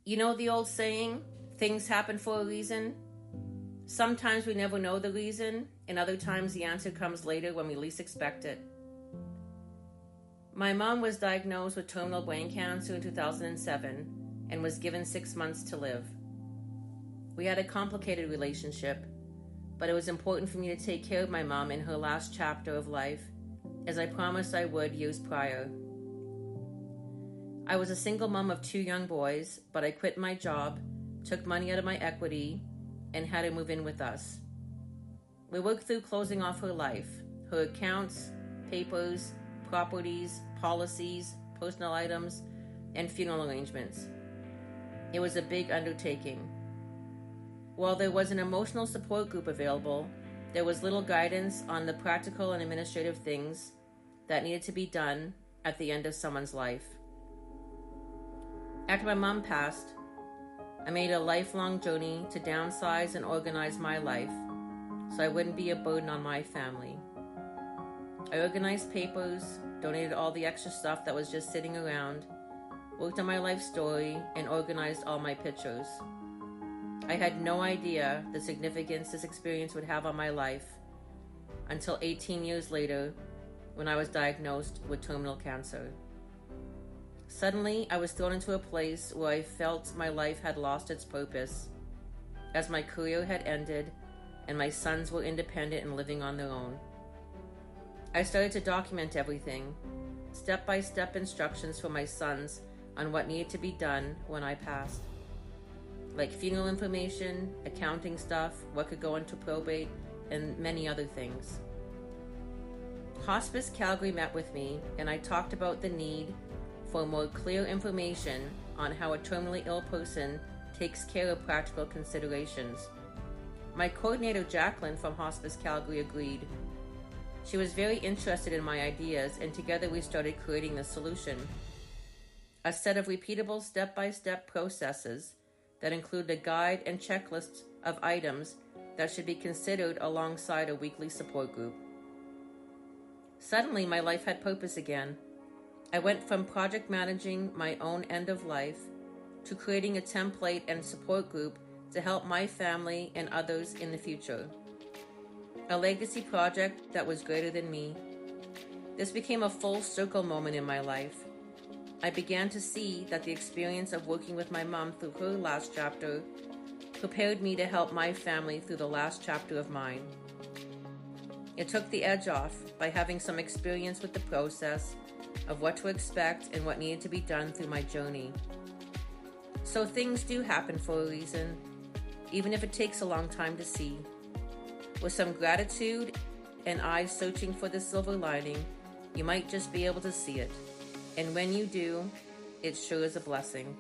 You know the old saying, things happen for a reason? Sometimes we never know the reason, and other times the answer comes later when we least expect it. My mom was diagnosed with terminal brain cancer in 2007 and was given 6 months to live. We had a complicated relationship, but it was important for me to take care of my mom in her last chapter of life, as I promised I would years prior. I was a single mom of 2 young boys, but I quit my job, took money out of my equity, and had her move in with us. We worked through closing off her life, her accounts, papers, properties, policies, personal items, and funeral arrangements. It was a big undertaking. While there was an emotional support group available, there was little guidance on the practical and administrative things that needed to be done at the end of someone's life. After my mom passed, I made a lifelong journey to downsize and organize my life so I wouldn't be a burden on my family. I organized papers, donated all the extra stuff that was just sitting around, worked on my life story, and organized all my pictures. I had no idea the significance this experience would have on my life until 18 years later when I was diagnosed with terminal cancer. Suddenly, I was thrown into a place where I felt my life had lost its purpose, as my career had ended and my sons were independent and living on their own. I started to document everything, step-by-step instructions for my sons on what needed to be done when I passed, like funeral information, accounting stuff, what could go into probate, and many other things. Hospice Calgary met with me, and I talked about the need for more clear information on how a terminally ill person takes care of practical considerations. My coordinator, Jacqueline from Hospice Calgary, agreed. She was very interested in my ideas, and together we started creating the solution. A set of repeatable step-by-step processes that include a guide and checklist of items that should be considered alongside a weekly support group. Suddenly, my life had purpose again. I went from project managing my own end of life to creating a template and support group to help my family and others in the future. A legacy project that was greater than me. This became a full circle moment in my life. I began to see that the experience of working with my mom through her last chapter prepared me to help my family through the last chapter of mine. It took the edge off by having some experience with the process of what to expect and what needed to be done through my journey. So things do happen for a reason, even if it takes a long time to see. With some gratitude and eyes searching for the silver lining, you might just be able to see it. And when you do, it sure is a blessing.